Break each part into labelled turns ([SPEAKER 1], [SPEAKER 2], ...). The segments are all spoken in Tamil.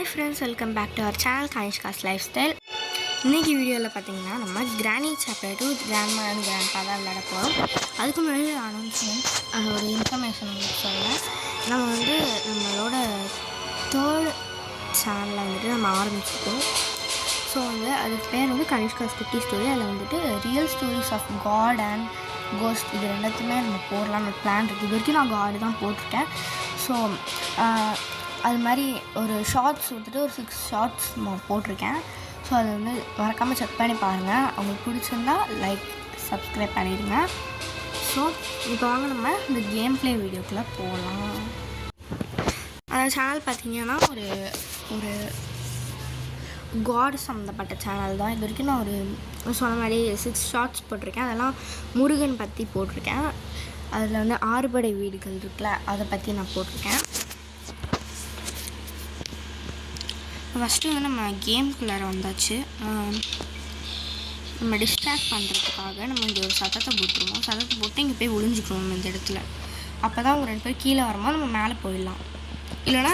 [SPEAKER 1] Friends, welcome back to our channel Kanishka's lifestyle. இன்றைக்கி வீடியோவில் பார்த்தீங்கன்னா நம்ம granny chapter two grandma and grandpa தான் விளையாட போகிறோம். அதுக்கு முன்னாடி அனௌன்ஸ்மெண்ட் ஒரு இன்ஃபர்மேஷன் உங்களுக்கு சொல்லுங்கள். நம்ம நம்மளோட தேர்ட் சேனலில் நம்ம ஆரம்பிச்சிருக்கோம். ஸோ அதுக்கு பேர் கனிஷ்காஸ் குட்டி ஸ்டோரி. அதில் real stories of god and ghost இது ரெண்டுத்துமே நம்ம போடலாம்னு பிளான் இருக்குது. இது வரைக்கும் நான் காடு தான் போட்டிருக்கேன். ஸோ அது மாதிரி ஒரு ஷார்ட்ஸ் ஒரு 6 ஷார்ட்ஸ் போட்டிருக்கேன். ஸோ அது மறக்காமல் செக் பண்ணி பாருங்கள். அவங்களுக்கு பிடிச்சிருந்தா லைக் சப்ஸ்கிரைப் பண்ணிடுங்க. ஸோ இப்போ வாங்க நம்ம இந்த கேம் ப்ளே வீடியோக்குள்ளே போகலாம். அந்த சேனல் பார்த்திங்கன்னா ஒரு காட் சம்மந்தப்பட்ட சேனல் தான். இது வரைக்கும் நான் ஒரு சொன்ன மாதிரி 6 ஷார்ட்ஸ் போட்டிருக்கேன். அதெல்லாம் முருகன் பற்றி போட்டிருக்கேன். அதில் 6 படை வீடுகள் இருக்குல்ல, அதை பற்றி நான் போட்டிருக்கேன். ஃபஸ்ட்டு நம்ம கேம்குள்ளார வந்தாச்சு. நம்ம டிஸ்ட்ராக்ட் பண்ணுறதுக்காக நம்ம இங்கே ஒரு சத்தத்தை போட்டுருவோம். சத்தத்தை போட்டு இங்கே போய் ஒளிஞ்சிக்கணும் இந்த இடத்துல. அப்போ தான் அவங்க 2 பேர் கீழே வரும்போது நம்ம மேலே போயிடலாம். இல்லைனா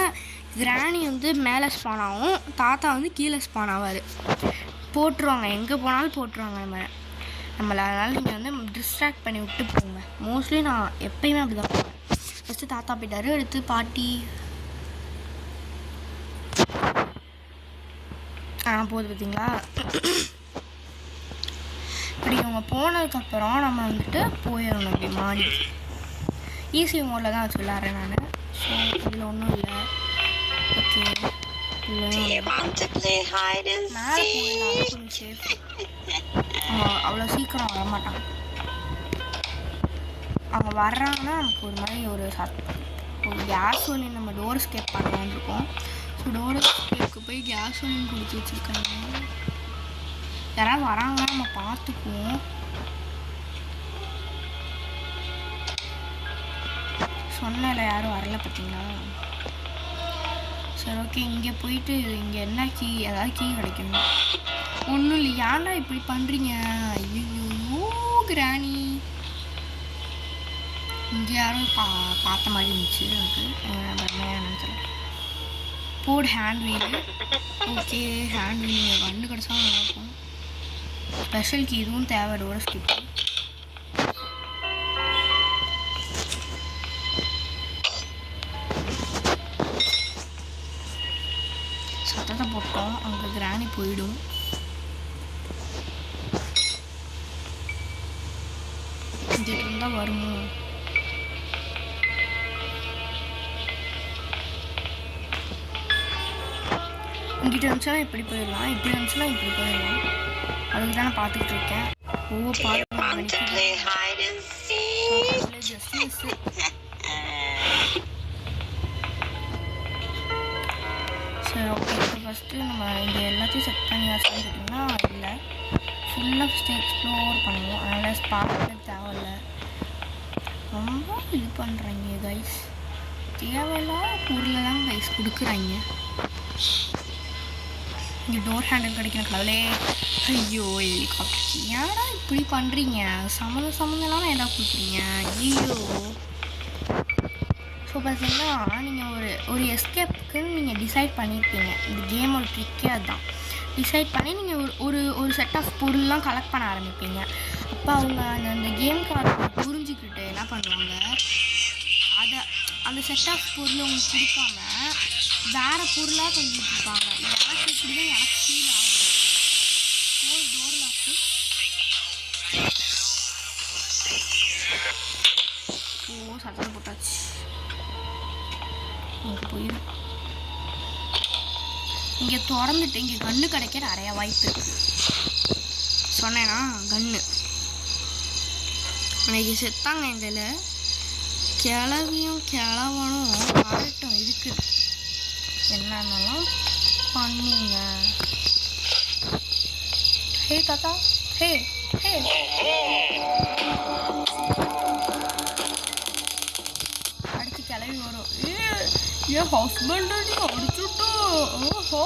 [SPEAKER 1] கிராணி மேலே ஸ்பான் ஆகும், தாத்தா கீழே ஸ்பான் ஆவார். போட்டுருவாங்க, எங்கே போனாலும் போட்டுருவாங்க நம்மளை. அதனால் நீங்கள் டிஸ்ட்ராக்ட் பண்ணி விட்டு போங்க. மோஸ்ட்லி நான் எப்பயுமே அப்படி தான் போவேன். ஃபஸ்ட்டு தாத்தா போயிட்டார், அடுத்து பாட்டி போகுது பார்த்தீங்களா. இப்படி அவங்க போனதுக்கப்புறம் நம்ம போயிடணும் அப்படி மாடி. ஈஸி மோடில் தான் வச்சு விளாட்றேன் நான். ஸோ இதில் ஒன்றும் இல்லை. ஓகே, மேலே போயிடலாம். சேஃப். அவ்வளோ சீக்கிரம் வரமாட்டாங்க. அவங்க வர்றாங்கன்னா நமக்கு ஒரு மாதிரி ஒரு கேஸ் ஒலி நம்ம டோர் எஸ்கேப் பண்ணலான்னு இருக்கோம். ஸோ டோர் எஸ்கேப்புக்கு போய் கேஸ் ஒலி கொடுத்து வச்சுருக்காங்க. யாராவது வராங்கன்னா நம்ம பார்த்துக்குவோம். சொன்னல யாரும் வரல பார்த்தீங்களா. சரி, ஓகே, இங்கே போயிட்டு இங்கே என்ன கீ, ஏதாவது கீ கிடைக்கும். ஒன்றும் இல்லை. ஏன்டா இப்படி பண்ணுறீங்க? ஐயோ கிராணி. இங்கே யாரும் பார்த்த மாதிரி இருந்துச்சு எனக்கு. நினச்சேன் போடு hand wheel. Okay, hand wheel கண்டு கிடச்சா நல்லாயிருக்கும். ஸ்பெஷல் கீ இதுவும் தேவை. Door skip. சத்தத்தை போட்டோம், அங்கே கிராணி போயிடும். இங்கிட்ட இருந்தால் வருமோ? இங்கிட்ட இருந்துச்சுன்னா இப்படி போயிடலாம், இப்படி இருந்துச்சுன்னா இப்படி போயிடலாம். அதுக்கு தான் நான் பார்த்துக்கிட்டு இருக்கேன். சரி, ஓகே. இப்போ ஃபஸ்ட்டு நம்ம இங்கே எல்லாத்தையும் செட் பண்ணி வச்சுக்கிட்டிங்கன்னா இல்லை, ஃபுல்லாக ஃபஸ்ட்டு எக்ஸ்ப்ளோர் பண்ணுவோம். அதனால் ஸ்பாட் தேவையில்ல. ரொம்ப இது பண்ணுறாங்க கைஸ். தேவையில்லாத பொருளை தான் கைஸ் கொடுக்குறாங்க. இங்கே டோர் ஹேண்டில் கிடைக்கணும் கடவுளே. ஐயோ ஹெலிகாப்டர், ஏன்னா இப்படி பண்ணுறீங்க? சம்மந்தம் ஏதா கொடுக்குறீங்க? ஐயோ. ஸோ பார்த்தீங்கன்னா நீங்கள் ஒரு எஸ்கேப்புக்குன்னு நீங்கள் டிசைட் பண்ணியிருப்பீங்க. இந்த கேமோட ட்ரிக்கே அதுதான். டிசைட் பண்ணி நீங்கள் ஒரு செட் ஆஃப் பொருள்லாம் கலெக்ட் பண்ண ஆரம்பிப்பீங்க. அப்போ அவங்க அந்த கேம்காரங்க புரிஞ்சுக்கிட்டு என்ன பண்ணுவாங்க, அந்த செட் ஆஃப் பொருள் உங்களுக்கு கொடுக்காம வேறு பொருளாக தந்துட்டு இருப்பாங்க. எனக்கு இப்படி தான் எனக்கு ஃபீல் ஆகும். Door lock. சத்தத்தை போட்டாச்சு. இங்கே போயிடும். இங்கே திறந்துட்டு இங்கே கன்று கிடைக்க நிறைய வாய்ப்பு இருக்குது. சொன்னேன்னா கன்று அன்றைக்கி செத்தாங்க. எங்கள் கிளவியும் கிளவனும் வரட்டும் இருக்குது. என்னென்னலாம் பண்ணுங்க. ஹே தாத்தா, ஹே ஹே. அடுத்து கிளவி வரும். என் ஹஸ்பண்ட் நீ அடிச்சுட்டோ. ஓஹோ,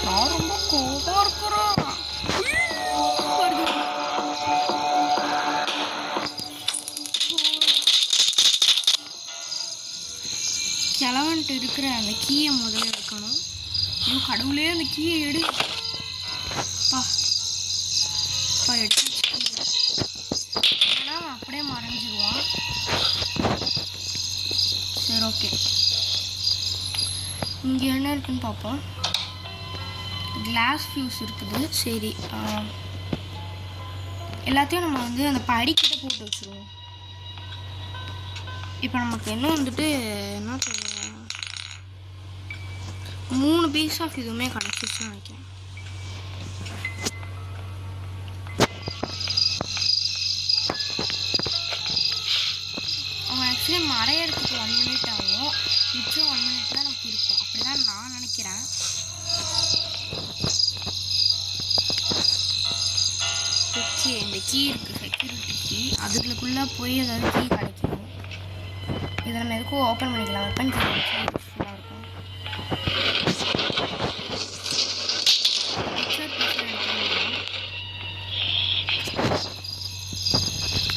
[SPEAKER 1] நான் ரொம்ப கோபமாக இருக்கிறேன். கிழவன்ட்டு இருக்கிற அந்த கீயை முதல்ல எடுக்கணும். ஐயோ கடவுளே, அந்த கீயை எடு. எடுத்து ஏன்னா அப்படியே மறைஞ்சிருவான். சரி ஓகே, இங்கே என்ன இருக்குன்னு பார்ப்போம். கிளாஸ் ஃபியூஸ் இருக்குது. சரி, எல்லாத்தையும் நம்ம வந்து அந்த படிக்கிட்ட போட்டு வச்சுருவோம். இப்போ நமக்கு என்ன வந்துட்டு என்ன தேவை, 3 பீஸ் ஆஃப் இதுவுமே கிடச்சிருச்சுன்னு நினைக்கிறேன். அவன் ஆக்சுவலி மறையறதுக்கு 1 மினிட் ஆகும், மிச்சம் 1 மினிட் தான் நமக்கு இருக்கும். அப்படிதான் நான் நினைக்கிறேன். ஓகே, இந்த கீ இருக்குது, செக்யூரிட்டி கீ. அதுக்குள்ளே போய் ஏதாவது கீ கிடைக்கும். இதை நம்ம எதுக்கும் ஓப்பன் பண்ணிக்கலாம். ஓப்பன் கீ யூஸ்ஃபுல்லாக இருக்கும்.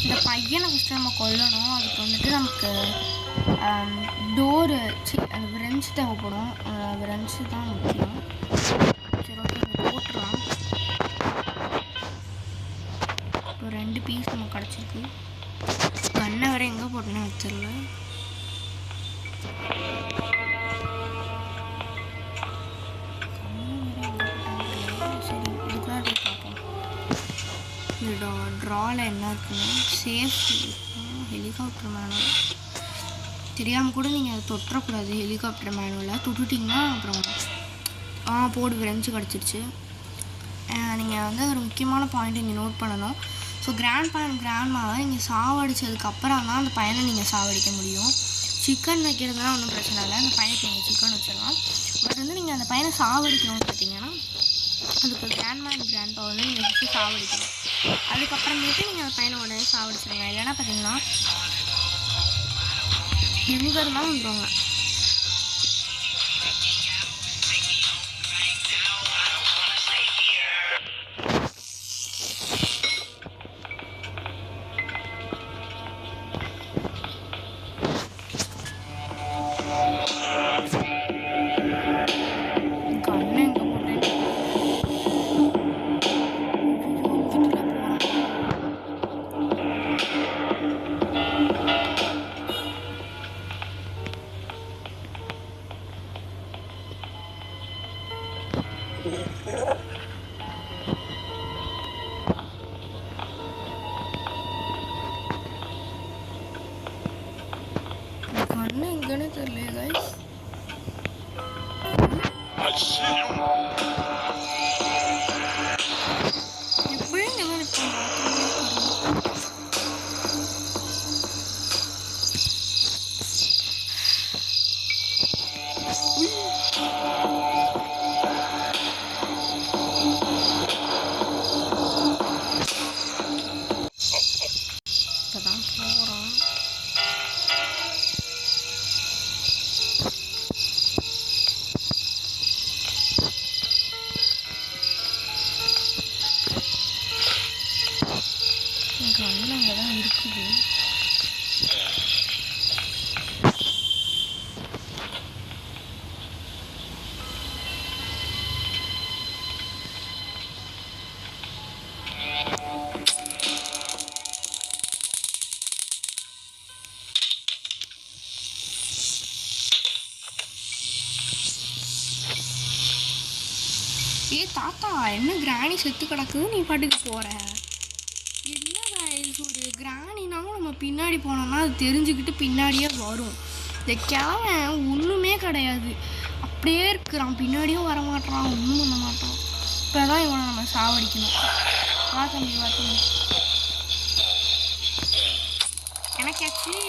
[SPEAKER 1] இந்த பையனை ஃபஸ்ட்டு நம்ம கொல்லணும். அதுக்கு வந்துட்டு நமக்கு டோரு அந்த விரஞ்சு தேவைப்படும். விரஞ்சு தான் முக்கியம். சரி ஓகே, இங்கே போட்டுடலாம். இப்போ 2 பீஸ் நமக்கு கிடச்சிருக்கு. கண்ணை வேறு எங்கே போட்டேன்னு எனக்கு தெரியல. சரி, இதுக்குள்ள போய் பார்ப்போம். இந்த ட்ராவில் என்ன இருக்குன்னா சேஃப் ஹெலிகாப்டர் மேனுவல். தெரியாமல் கூட நீங்கள் அதை தொட்டக்கூடாது. ஹெலிகாப்டர் மேனுவலில் தொட்டுட்டிங்கன்னா அப்புறம் போடு விரைஞ்சு கிடச்சிருச்சு. நீங்கள் வந்து ஒரு முக்கியமான பாயிண்ட் இங்கே நோட் பண்ணணும். ஸோ கிராண்ட்மாவை நீங்கள் சாவடிச்சதுக்கப்புறம் தான் அந்த பையனை நீங்கள் சாவடிக்க முடியும். சிக்கன் வைக்கிறதுலாம் ஒன்றும் பிரச்சனை இல்லை, அந்த பையனுக்கு நீங்கள் சிக்கன் வச்சிடலாம். பட் வந்து நீங்கள் அந்த பையனை சாவடிக்கணும்னு பார்த்தீங்கன்னா அதுக்கு கிராண்ட்மா அண்ட் கிராண்ட்பா வந்து நீங்கள் ஃபஸ்ட்டு சாவடிக்கணும். அதுக்கப்புறமேட்டு நீங்கள் அந்த பையனை உடனே சாவடிச்சிடுங்க. இல்லைன்னா பார்த்தீங்கன்னா எங்கே இருந்தாலும் வந்துடுவாங்க. கண்ணு எங்கன்னு தெரியல கைஸ். எப்படியும் என்ன இப்போதான் போகிறோம். கண்ணு அங்கே தான் இருக்குது. தாத்தா என்ன கிராணி செத்து கிடக்குது, நீ பாட்டுக்கு போகிற? என்னடா இது, ஒரு கிராணினாலும் நம்ம பின்னாடி போனோம்னா அது தெரிஞ்சுக்கிட்டு பின்னாடியே வரும். இந்த கிழமை ஒன்றுமே கிடையாது, அப்படியே இருக்கிறான், பின்னாடியும் வரமாட்டான், ஒன்றும் பண்ண மாட்டான். இப்போ தான் இவனை நம்ம சாவடிக்கணும். வா தம்பி, வா தம்பி. எனக்கு ஆக்சுவலி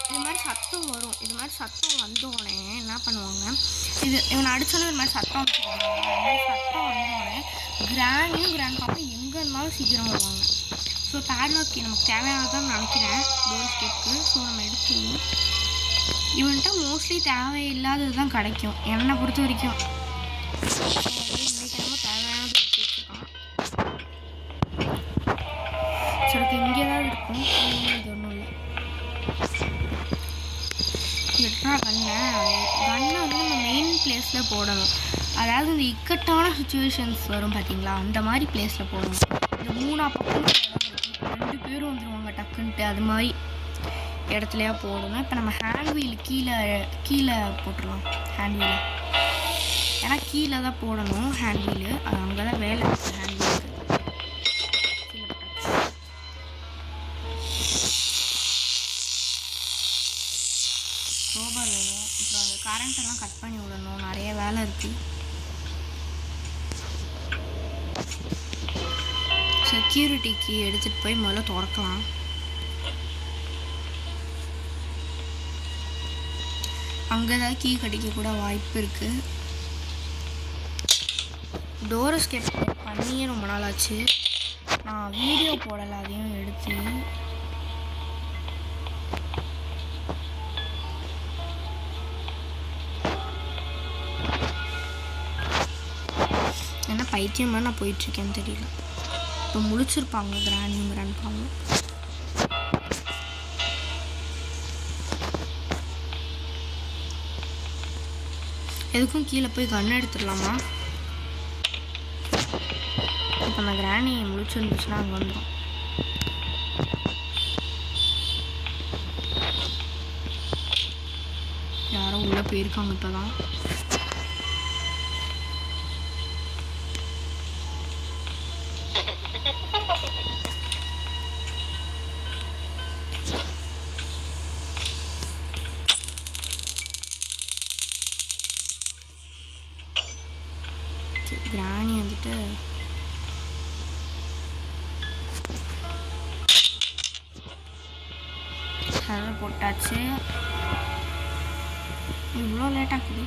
[SPEAKER 1] இது மாதிரி சத்தம் வரும். இது மாதிரி சத்தம் வந்தோடனே என்ன பண்ணுவாங்க, இவனை அடித்தோன்னே இது மாதிரி சத்தம் வச்சுருவாங்க. சத்தம் வந்தோடனே கிராண்டியும் கிராண்ட் பாப்பும் எங்கே இருந்தாலும் சீக்கிரம் வருவாங்க. ஸோ பேட்லாக் நமக்கு தேவையானதான் நினைக்கிறேன் டோர் ஸ்டெப்க்கு. ஸோ நம்ம எடுத்துருவோம். இவன்கிட்ட மோஸ்ட்லி தேவையில்லாதது தான் கிடைக்கும் என்னை பொறுத்த வரைக்கும். இன்னைக்கு தேவையானது எடுத்து வச்சுருக்கான். சரி இங்கே தான் இருக்கும். இது ஒன்றும் இல்லை. எடுத்தா கண்ணை வந்து நம்ம மெயின் பிளேஸில் போடணும். அதாவது இந்த இக்கட்டான சுச்சுவேஷன்ஸ் வரும் பார்த்தீங்களா, அந்த மாதிரி பிளேஸில் போடணும். இந்த 3 பக்கம் 2 பேரும் வந்துடுவாங்க டக்குன்ட்டு, அது மாதிரி இடத்துலையா போடணும். இப்போ நம்ம ஹேண்ட் வீல் கீழே போட்டுடலாம். ஹேண்ட் வீலை ஏன்னா கீழே தான் போடணும். ஹேண்ட் வீலு அது அங்கே தான் வேலை இருக்குது. ஹேண்ட் வீலுக்கு ரோபர் வேணும். அப்புறம் அந்த கரண்ட்டெல்லாம் கட் பண்ணி விடணும். நிறைய வேலை இருக்குது. செக்யூரிட்டிக்கு எடுத்துகிட்டு போய் முதல்ல திறக்கலாம். அங்கே தான் கீ கடிக்க கூட வாய்ப்பு இருக்குது. டோர் எஸ்கேப் பண்ணியே ரொம்ப நாள் ஆச்சு. நான் வீடியோ போடலை, அதையும் எடுத்து. என்ன பைத்தியமாக நான் போயிட்டுருக்கேன்னு தெரியல. இப்போ முழிச்சிருப்பாங்க கிராண்ட்பாங்க. எதுக்கும் கீழே போய் கன் எடுத்துடலாமா? இப்போ அந்த கிராணி முழிச்சிருந்துச்சுன்னா அங்கே வந்துடும். யாரோ உள்ளே போயிருக்காங்க இப்போ தான். கிராணி வந்துட்டு அதை போட்டாச்சு. இவ்வளோ லேட் ஆகுது.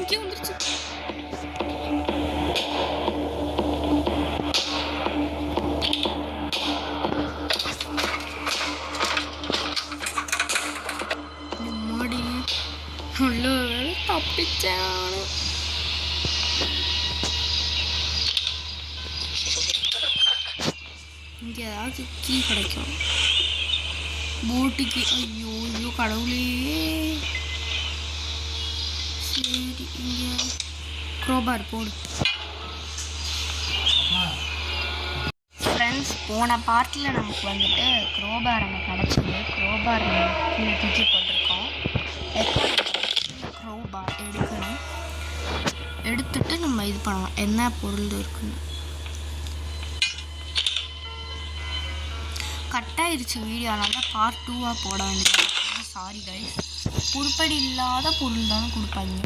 [SPEAKER 1] இங்கே வந்துருச்சு. தப்பிச்சான். இங்கே ஏதாவது கீ கிடைக்கும் போட்டுக்கு. ஐயோ ஐயோ கடவுளே. சரி இங்கே க்ரோபார் போடு. ஃப்ரெண்ட்ஸ், போன பார்ட்டில் நமக்கு வந்துட்டு க்ரோபார் அங்கே கிடச்சிது. க்ரோபார் கீழே தூக்கி போட்டிருக்கோம். க்ரோபார் எடுக்கணும். எடுத்துட்டு நம்ம இது பண்ணலாம் என்ன பொருள் இருக்குன்னு. கட்டாயிருச்சு வீடியோ, அதனால பார்ட் 2 போட வேண்டியது. Sorry guys. உருப்படி இல்லாத பொருள் தானே கொடுப்பாங்க.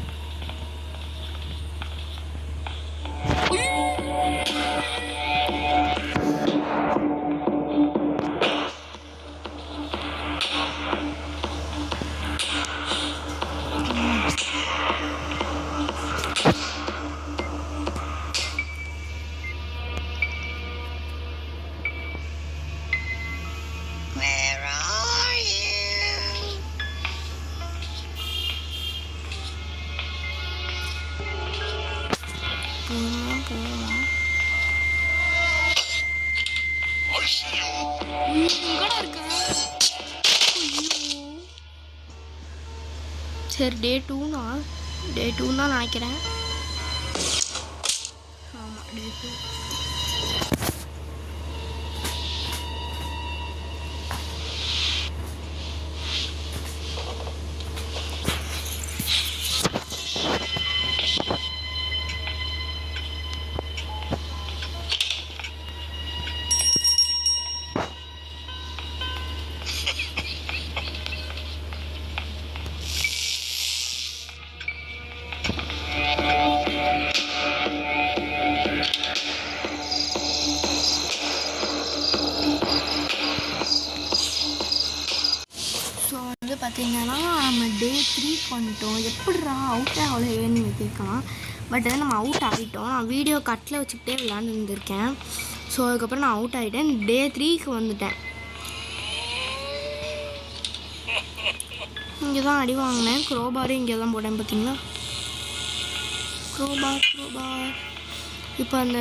[SPEAKER 1] சரி, டே 2 தான் நினைக்கிறேன். ஆமாம், டே 2. பார்த்தீங்கன்னா நம்ம டே 3 பண்ணிட்டோம். எப்படிரா அவுட் ஆகலையேன்னு கேட்கலாம். பட் நம்ம அவுட் ஆகிட்டோம். நான் வீடியோ கட்டில் வச்சுக்கிட்டே விளாண்டு இருந்திருக்கேன். ஸோ அதுக்கப்புறம் நான் அவுட் ஆகிட்டேன். டே 3க்கு வந்துட்டேன். இங்கே தான் அடி வாங்கினேன். க்ரோபாரும் இங்கே தான் போட்டேன். பார்த்தீங்களா, க்ரோபார். இப்போ அந்த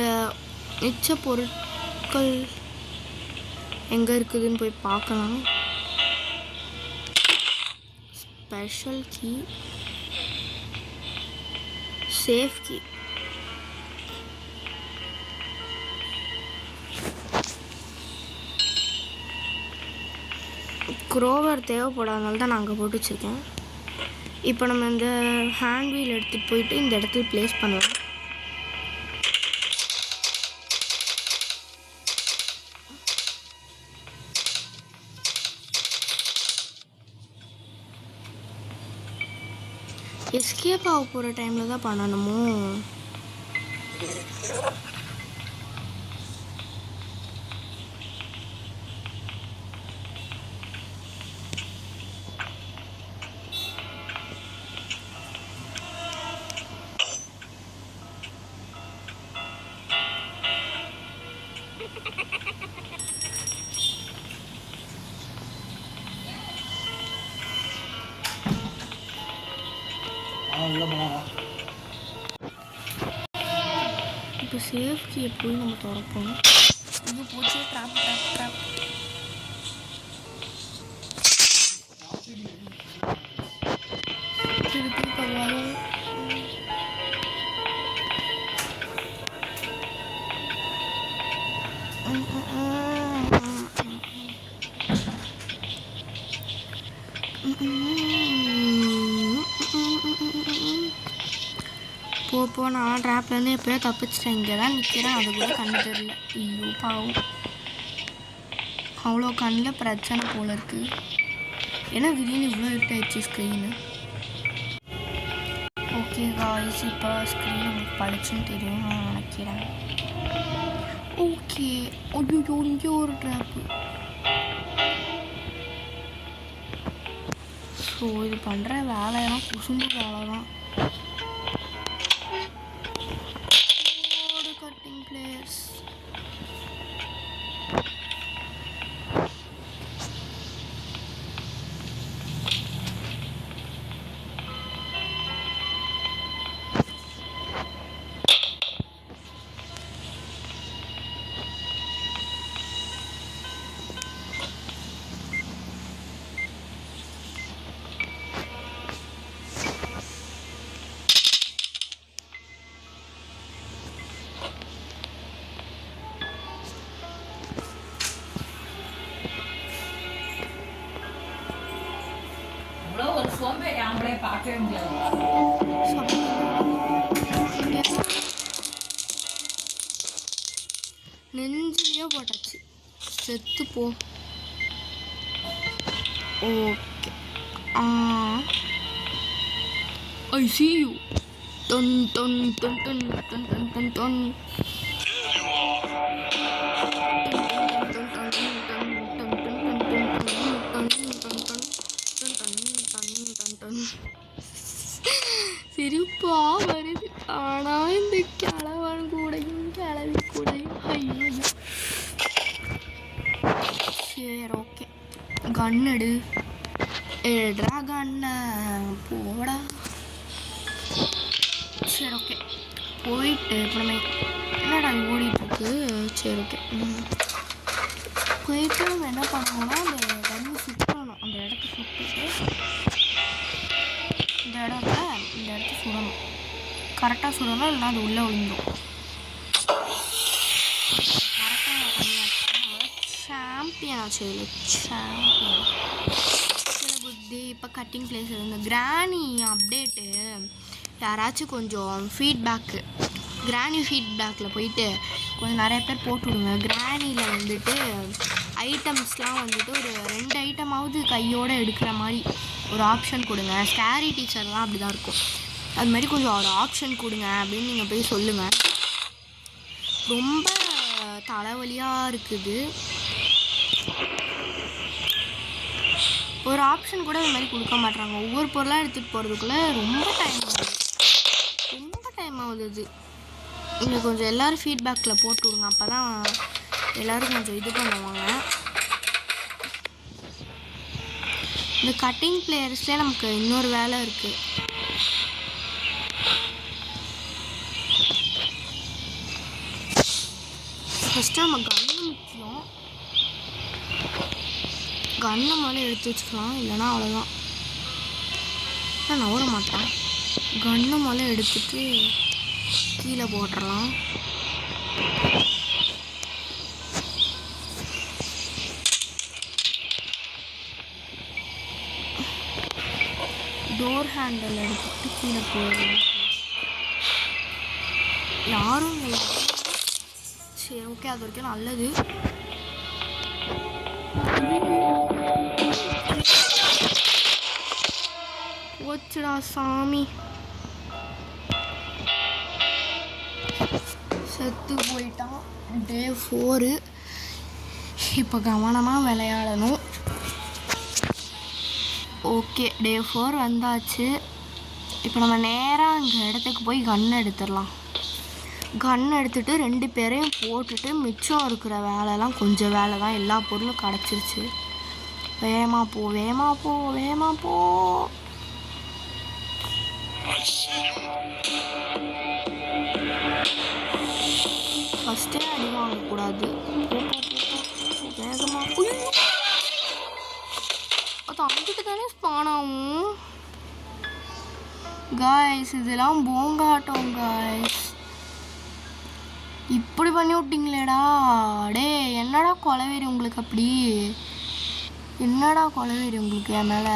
[SPEAKER 1] மிச்ச பொருட்கள் எங்கே இருக்குதுன்னு போய் பார்க்கலாம். Special key, safe key. Crowbar தேவைப்படாதனால தான் நான் அங்கே போட்டு வச்சுருக்கேன். இப்போ நம்ம இந்த ஹேண்ட் வீல் எடுத்துகிட்டு போயிட்டு இந்த இடத்துல ப்ளேஸ் பண்ணலாம். எஸ்கேப் ஆக போகிற டைமில் தான் பண்ணணுமோ? இப்போ சேஃப்டி எப்படி நம்ம திறப்போம்? இது போச்சு. ட்ராப் திருப்பி பரவாயில்ல. போ நான் ட்ராப்லேருந்து எப்போயோ தப்பிச்சிட்டேன். இங்கே தான் நிற்கிறேன், அது கூட கண்ணு தெரியல. ஐயோ பாவம், அவ்வளோ கண்ணில் பிரச்சனை போல் இருக்குது. ஏன்னா திடீர்னு இவ்வளோ இருட்டாயிடுச்சு ஸ்க்ரீனு. ஓகே காய்ஸ், இப்போ ஸ்க்ரீன் உங்களுக்கு படிச்சுன்னு தெரியும் நான் நினைக்கிறேன். ஓகே. ஐயோ இங்கே ஒரு ட்ராப்பு. ஸோ இது பண்ணுற வேலையெல்லாம் குசும்பு வேலை தான். Cutting players. நெஞ்சிலேயே போட்டாச்சு. செத்து போ. Okay. I see you. Dun dun dun dun dun dun dun dun. சிரிப்பா வருது. ஆனால் இந்த கிழவன் கூடையும் கிளவி கூடையும் ஐயோ. சரி ஓகே, கண்ணெடு. எடுறா கண்ணை போடா. சரி ஓகே, போயிட்டு இப்போ நம்ம என்னடா ஓடிட்டுருக்கு. சரி ஓகே, போயிட்டு நம்ம என்ன பண்ணுவோம்னா அந்த கண்ணு சுற்றணும். அந்த இடத்த சுற்றிட்டு இந்த இடத்த சுடணும். கரெக்டாக சுடணும், இல்லைன்னா அது உள்ளே விழுந்துடும். கரெக்டாக சாம்பியன் ஆச்சு. சாம்பியன் புத்தி. இப்போ கட்டிங் பிளேஸ் இந்த கிராணி அப்டேட்டு யாராச்சும் கொஞ்சம் ஃபீட்பேக்கு, கிராணி ஃபீட்பேக்கில் போயிட்டு கொஞ்சம் நிறைய பேர் போட்டு விடுங்க. கிராணியில் வந்துட்டு ஐட்டம்ஸ்லாம் வந்துட்டு ஒரு 2 ஐட்டமாவது கையோடு எடுக்கிற மாதிரி ஒரு ஆப்ஷன் கொடுங்க. ஸ்கேரி டீச்சர்லாம் அப்படி தான் இருக்கும். அது மாதிரி கொஞ்சம் ஒரு ஆப்ஷன் கொடுங்க அப்படின்னு நீங்கள் போய் சொல்லுங்கள். ரொம்ப தலைவலியாக இருக்குது. ஒரு ஆப்ஷன் கூட அது மாதிரி கொடுக்க மாட்றாங்க. ஒவ்வொரு பொருளாக எடுத்துகிட்டு போகிறதுக்குள்ளே ரொம்ப டைம் ஆகுது. நீங்கள் கொஞ்சம் எல்லோரும் ஃபீட்பேக்கில் போட்டு விடுங்க. அப்போ தான் எல்லோரும் கொஞ்சம் இது பண்ணுவாங்க. இந்த கட்டிங் பிளேயர்ஸ்லேயே நமக்கு இன்னொரு வேலை இருக்குது. ஃபஸ்ட்டு நம்ம கன்று முக்கியம். கன்னை மேலே எடுத்து வச்சுக்கலாம், இல்லைன்னா அவ்வளோதான். நான் நவர மாட்டேன். கன்னை மேலே எடுத்துட்டு கீழே போட்டுடலாம். டோர் ஹேண்டில் எடுத்துட்டு கீழே போயிடலாம். யாரும் இல்லை. சரி, ஓகே, அது வரைக்கும் நல்லது. போச்சுடா சாமி, செத்து போயிட்டான். டே 4. இப்போ கவனமாக விளையாடணும். ஓகே, டே 4 வந்தாச்சு. இப்போ நம்ம நேராக அங்கே இடத்துக்கு போய் கன் எடுத்துடலாம். கன் எடுத்துகிட்டு 2 பேரையும் போட்டுட்டு மிச்சம் இருக்கிற வேலைலாம் கொஞ்சம் வேலை தான். எல்லா பொருளும் கிடச்சிருச்சு. வேகமாக போ, வேகமாக போ, வேகமாக போ. ஃபஸ்ட்டே அடி வாங்கக்கூடாது. வேகமாக அது அங்கிட்டு தானே ஸ்பான் ஆகும். காய்ஸ், இதெல்லாம் போங்காட்டம் காய்ஸ். இப்படி பண்ணி விட்டிங்களேடா. டே, என்னடா கொலவீரி உங்களுக்கு? அப்படி என்னடா கொலவீரி உங்களுக்கு என் மேலே?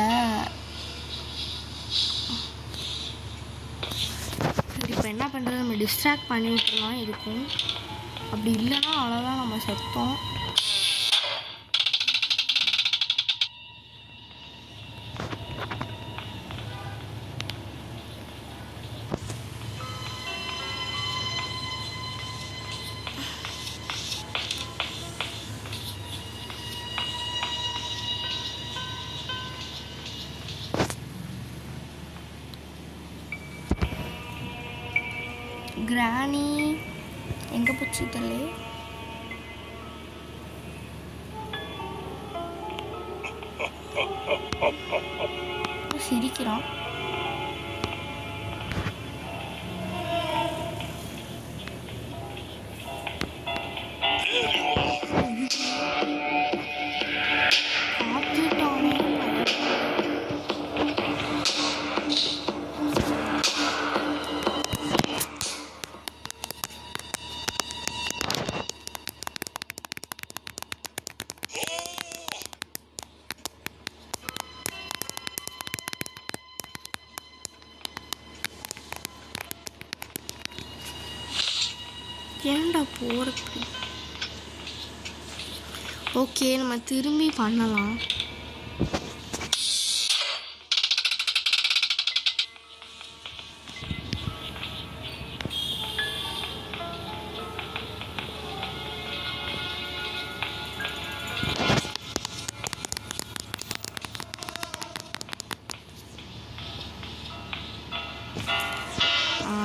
[SPEAKER 1] சரி, இப்போ என்ன பண்ணுறது? நம்ம டிஸ்ட்ராக்ட் பண்ணி விட்டுருலாம் இருக்கும். அப்படி இல்லைன்னா அவ்வளோதான், நம்ம செத்தோம். கிராணி எங்கே போச்சு தள்ளே? சிரிக்கிறான். ஏன்டா போகிறது? ஓகே, நம்ம திரும்பி பண்ணலாம்.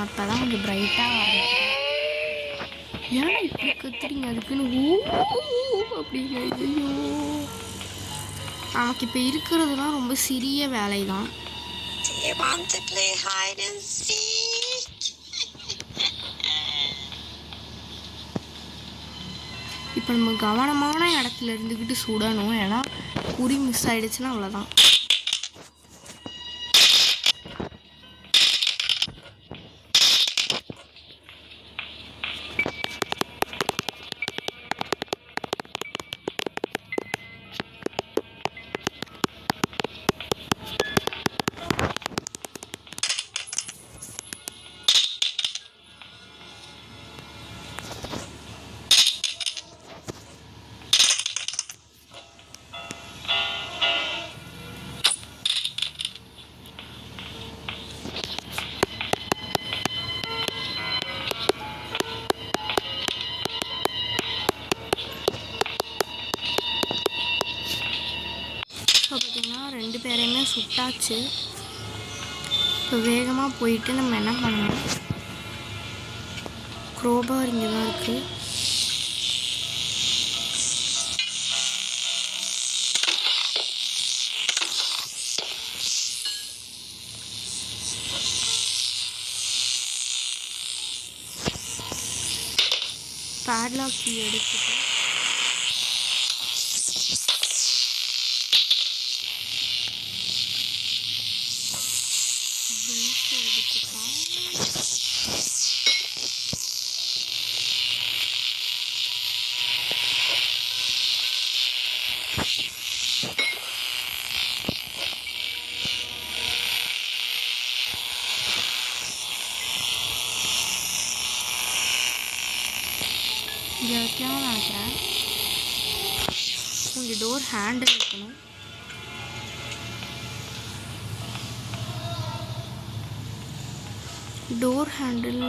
[SPEAKER 1] அப்போதான் கொஞ்சம் பிரைட்டாக ஏன்னா இப்படி கத்துறீங்க அதுக்குன்னு அப்படிங்க. ஐயோ, நமக்கு இப்போ இருக்கிறதுலாம் ரொம்ப சிறிய வேலை தான். இப்போ நம்ம கவனமான இடத்துல இருந்துக்கிட்டு சுடணும். ஏன்னா குறி மிஸ் ஆகிடுச்சுன்னா அவ்வளோதான். பார்த்திங்கன்னா 2 பேரையுமே சுட்டாச்சு. இப்போ வேகமாக போயிட்டு நம்ம என்ன பண்ணணும்? க்ரோபார் இங்கே தான் இருக்குது. பேட்லாக் கீ எடுத்துட்டு இங்கே வைக்கணும்னு நினைக்கிறேன். இங்கே டோர் ஹேண்டில் வைக்கணும். டோர் ஹேண்டில்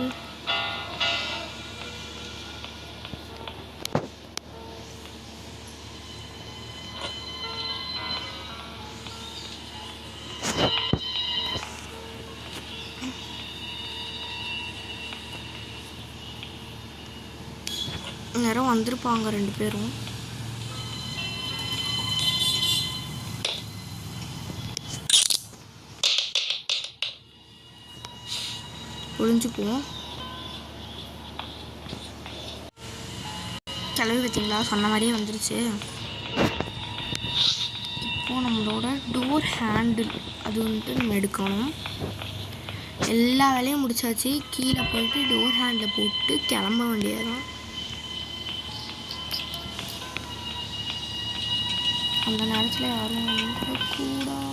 [SPEAKER 1] நேரம் வந்திருப்பாங்க 2 பேரும். ஒளிஞ்சுக்குவோம். கிளவி பார்த்தீங்களா, சொன்ன மாதிரியே வந்துருச்சு. இப்போது நம்மளோட டோர் ஹேண்டில் அது வந்துட்டு நம்ம எடுக்கணும். எல்லா வேலையும் முடிச்சாச்சு. கீழே போயிட்டு டோர் ஹேண்டில் போட்டு கிளம்ப வேண்டியதுதான். அந்த நேரத்தில் யாரும் வந்துடக்கூடாது.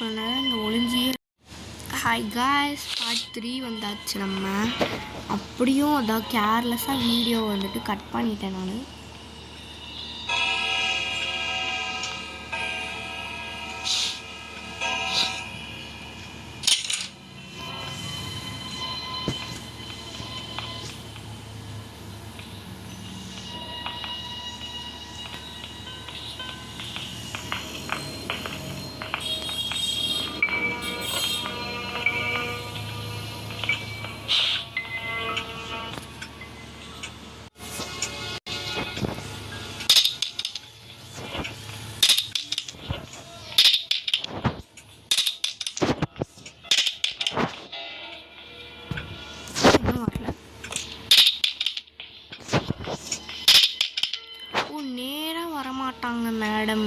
[SPEAKER 1] இங்கே ஒளிஞ்சியே. ஹாய் காய்ஸ், பார்ட் 3 வந்தாச்சு. நம்ம அப்படியும் அதான் கேர்லெஸ்ஸாக வீடியோ வந்துட்டு கட் பண்ணிட்டேன் நான். நேராக வரமாட்டாங்க மேடம்.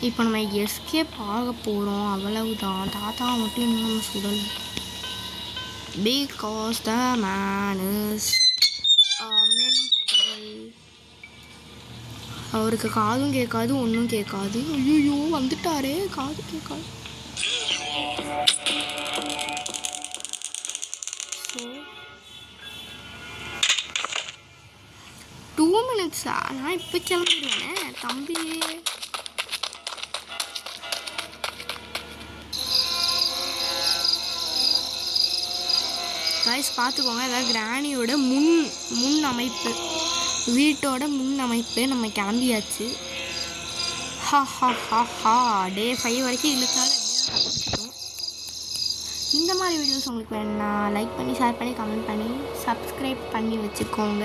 [SPEAKER 1] இப்போ நம்ம எஸ்கேப் ஆக போகிறோம், அவ்வளவுதான். தாத்தா மட்டும் இன்னும் சுடல். Because the man is mental. அவருக்கு காதும் கேட்காது, ஒன்றும் கேட்காது. ஐயோ வந்துட்டாரே, காது கேட்காது. ஸோ 2 மினிட்ஸா? நான் இப்போ கிளம்பிடுவேனே தம்பி. காய்ஸ் பார்த்துக்கோங்க, அதாவது கிராணியோட முன் அமைப்பு, வீட்டோட முன் அமைப்பு நம்ம கிளம்பியாச்சு. ஹா ஹா ஹா ஹா. டே 5 வரைக்கும் இழுத்தாலும் எப்படியும். இந்த மாதிரி வீடியோஸ் உங்களுக்கு வேணும்னா லைக் பண்ணி, ஷேர் பண்ணி, கமெண்ட் பண்ணி, சப்ஸ்கிரைப் பண்ணி வச்சுக்கோங்க.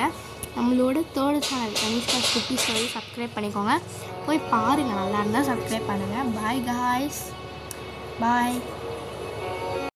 [SPEAKER 1] நம்மளோட 3rd சேனல் கனிஷ்காஸ் குட்டி ஸ்டோரி சப்ஸ்கிரைப் பண்ணிக்கோங்க. போய் பாருங்கள், நல்லா இருந்தால் சப்ஸ்கிரைப் பண்ணுங்கள். பாய் காய்ஸ், பாய்.